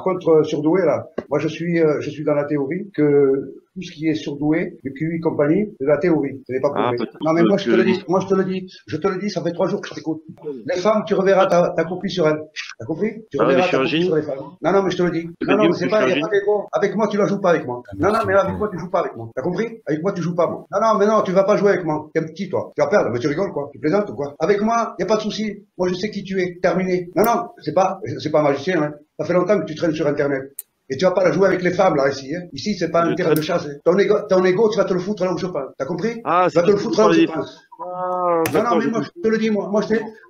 contre, surdoué, là, moi je suis dans la théorie que tout ce qui est surdoué, le QI et compagnie, c'est la théorie, ce n'est pas prouvé. Non mais moi je te le dis, je te le dis, ça fait 3 jours que je t'écoute. Les femmes, tu reverras ta copie sur elles. T'as compris? Tu reverras ta copie sur les femmes. Non, mais je te le dis. Non, mais c'est pas, il n'y a pas d'égo. Avec moi, tu la joues pas avec moi. Non, mais avec moi, tu joues pas avec moi. T'as compris? Avec moi, tu joues pas, moi. Non, mais non, tu vas pas jouer avec moi. T'es un petit, toi. Tu vas perdre, mais tu rigoles, quoi. Tu plaisantes ou quoi? Avec moi, il n'y a pas de souci. Moi, je sais qui tu es. Terminé. Non, c'est pas magicien, hein. Ça fait longtemps que tu traînes sur Internet. Et tu vas pas la jouer avec les femmes, là, ici, hein. Ici, c'est pas un terrain de chasse, hein. Ton ego, tu vas te le foutre là où je pense. T'as compris? Tu vas te le foutre là où je pense. Non, mais moi, je te le dis, moi,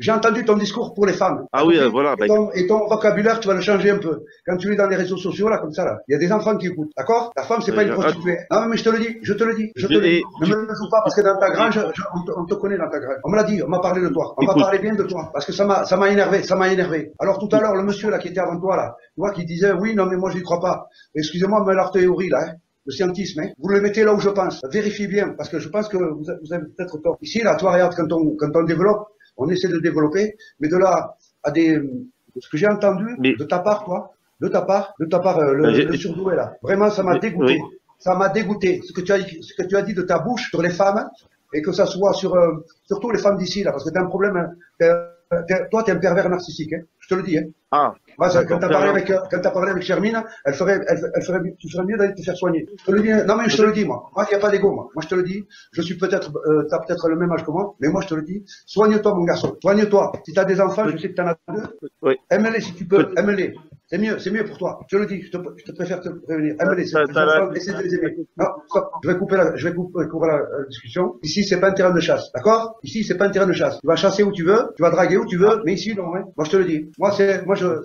j'ai entendu ton discours pour les femmes. Ah oui, voilà. Et ton vocabulaire, tu vas le changer un peu. Quand tu es dans les réseaux sociaux, là, comme ça, là, il y a des enfants qui écoutent. D'accord? La femme, c'est pas une prostituée. Non, mais je te le dis. Ne me le joue pas parce que dans ta grange, on te connaît dans ta grange. On me l'a dit, on m'a parlé de toi. On m'a parlé bien de toi. Parce que ça m'a énervé. Alors, tout à l'heure, le monsieur, là, qui était avant toi, là, tu vois, qui disait, oui, non, mais moi, je n'y crois pas. Excusez-moi, mais leur théorie, là, hein. Le scientisme, hein. Vous le mettez là où je pense. Vérifiez bien, parce que je pense que vous avez peut-être tort. Ici, là, toi, regarde, quand on développe, on essaie de développer, mais de là à ce que j'ai entendu de ta part, toi, le surdoué, là. Vraiment, ça m'a dégoûté. Oui. Ça m'a dégoûté. Ce que tu as dit de ta bouche sur les femmes, et que ça soit surtout les femmes d'ici, là, parce que t'as un problème, hein. Toi, t'es un pervers narcissique, hein. Je te le dis, hein. Ah. Moi, quand t'as parlé avec Germine, tu ferais mieux d'aller te faire soigner. Je te le dis, non, mais je te le dis, moi. Moi, il n'y a pas d'ego, moi. Moi, je te le dis. Je suis t'as peut-être le même âge que moi, mais moi, je te le dis. Soigne-toi, mon garçon. Soigne-toi. Si t'as des enfants, je sais que t'en as 2. Oui. Aime-les si tu peux. Aime-les. C'est mieux pour toi. Je te le dis. Je te préfère te prévenir. Aime-les. Essaie de les aimer. Non, stop. Je vais couper la discussion. Ici, c'est pas un terrain de chasse. D'accord? Ici, c'est pas un terrain de chasse. Tu vas chasser où tu veux. Tu vas draguer où tu veux. Mais ici, non, hein. Moi, je te le dis.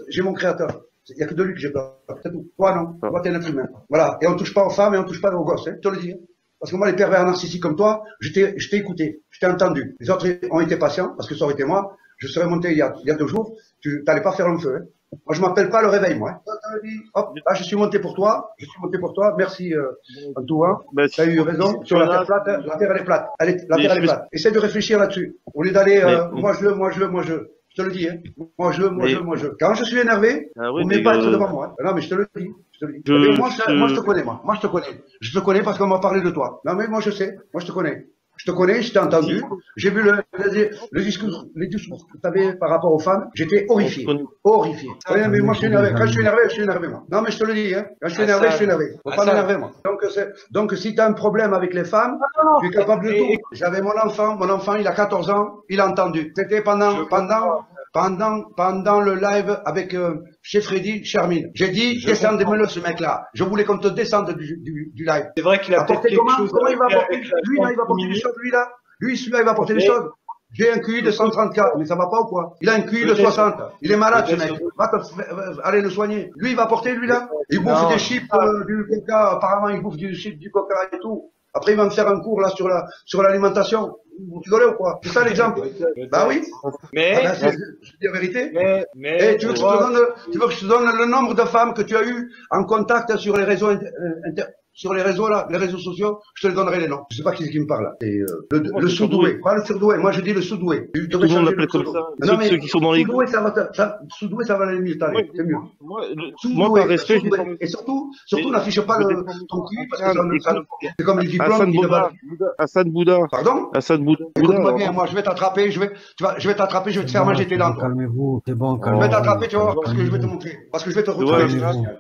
J'ai mon créateur. Il n'y a que de lui que j'ai peur. C'est tout. Toi, non. Toi, t'es un être humain. Voilà. Et on touche pas aux femmes et on touche pas aux gosses, hein. Je te le dis. Parce que moi, les pervers narcissiques comme toi, je t'ai écouté. Je t'ai entendu. Les autres ont été patients parce que ça aurait été moi. Je serais monté il y a 2 jours. Tu n'allais pas faire le feu, hein. Moi, je m'appelle pas le réveil, moi, hein. Hop, là, je suis monté pour toi. Merci, Antoine. Tu as eu raison. Sur la terre plate, la terre, elle est plate. La terre, elle est plate. Essaie de réfléchir là-dessus. Au lieu d'aller, moi, je. Je te le dis, hein. Moi, je. Quand je suis énervé, vous ne pas être devant moi. Hein. Non, mais je te le dis. Moi, je te connais, moi. Moi, je te connais. Je te connais parce qu'on m'a parlé de toi. Non, mais moi, je sais. Moi, je te connais. Je t'ai entendu. J'ai vu les discours que tu avais par rapport aux femmes. J'étais horrifié. Horrifié. Ouais, mais moi, je suis énervé. Quand je suis énervé, moi. Non, mais je te le dis, hein. Quand je suis énervé, Faut pas m'énerver, moi. Donc, si tu as un problème avec les femmes, tu es capable de tout. J'avais mon enfant, il a 14 ans, il a entendu. C'était pendant le live avec chez Freddy Charmine. J'ai dit, descendez-moi ce mec-là. Je voulais qu'on te descende du live. C'est vrai qu'il a apporté quelque chose. Comment il va apporter? Lui, là, il va apporter des choses, lui, là. Lui, celui-là, il va apporter des choses. J'ai un QI de 134, mais ça va pas ou quoi? Il a un QI de 60. Il est malade, ce mec. Allez le soigner. Lui, il va apporter, lui, là. Il bouffe des chips, du coca. Apparemment, il bouffe du coca et tout. Après, il va me faire un cours, là, sur l'alimentation. Vous rigolez ou quoi? C'est ça l'exemple? Bah oui. Mais, je dis la vérité. Et tu veux que je te donne le nombre de femmes que tu as eu en contact sur les réseaux là, les réseaux sociaux, je te les donnerai les noms. Je sais pas qui c'est qui me parle là. C'est le sous-doué, pas le surdoué. Moi je dis le sous-doué. Tout le monde l'appelle comme ça. Ceux qui sont dans les sous-doué, ça va aller mieux. C'est mieux. Moi par respect, et surtout n'affiche pas ton cul parce que c'est comme les diplômes qui Hassan Bouddha. Pardon? Hassan Bouddha. Écoute-moi bien, moi je vais t'attraper, je vais te faire manger tes dents. Calmez-vous, c'est bon. Je vais t'attraper, tu vois, parce que je vais te montrer. Parce que je vais te retrouver.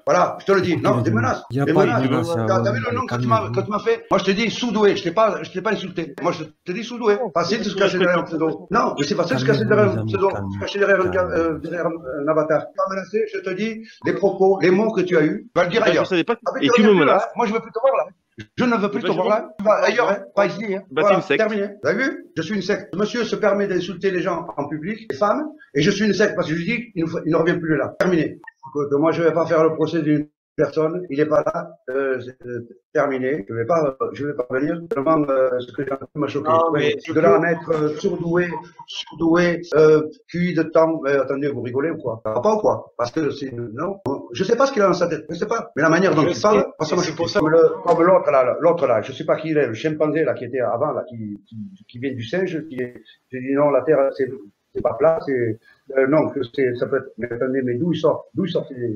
Voilà, je te le dis. Non, des menaces. Il n'y a pas de menaces. T'as vu le nom que tu m'as fait? Moi, je te dis sous-doué. Je t'ai pas insulté. Moi, je te dis sous-doué. Facile de se cacher derrière un pseudo. Non, mais c'est facile de se cacher derrière un pseudo. Se cacher derrière un avatar. Pas menacé, je te dis, les propos, les mots que tu as eus, tu vas le dire ailleurs. Et tu me menaces. Moi, je veux plus te voir là. Je ne veux plus te voir là. Tu vas ailleurs, hein. Pas ici, hein. Voilà, terminé. T'as vu? Je suis une secte. Monsieur se permet d'insulter les gens en public, les femmes, et je suis une secte parce que je lui dis qu'il ne revient plus là. Terminé. Écoute, moi, je vais pas faire le procès d'une personne, il n'est pas là, c'est terminé. Je vais pas venir. Seulement, ce que j'ai entendu m'a choqué. De là à mettre surdoué, QI de temps. Attendez, vous rigolez ou quoi? Pas ou quoi? Parce que c'est non. Je sais pas ce qu'il a dans sa tête. Je sais pas. Mais la manière dont il parle, ça m'a choqué. Comme l'autre là, je sais pas qui il est, le chimpanzé là qui était avant là, qui vient du singe, j'ai dit non, la terre c'est pas plat, c'est non, ça peut être. Mais attendez, mais d'où ils sortent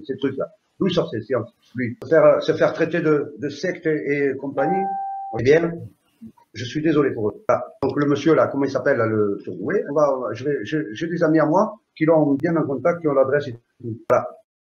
ces trucs là? D'où il sort ces sciences, lui. Se faire traiter de secte et compagnie, eh bien, je suis désolé pour eux. Voilà. Donc le monsieur là, comment il s'appelle, le surdoué, j'ai des amis à moi qui l'ont bien en contact, qui ont l'adresse et tout. Voilà.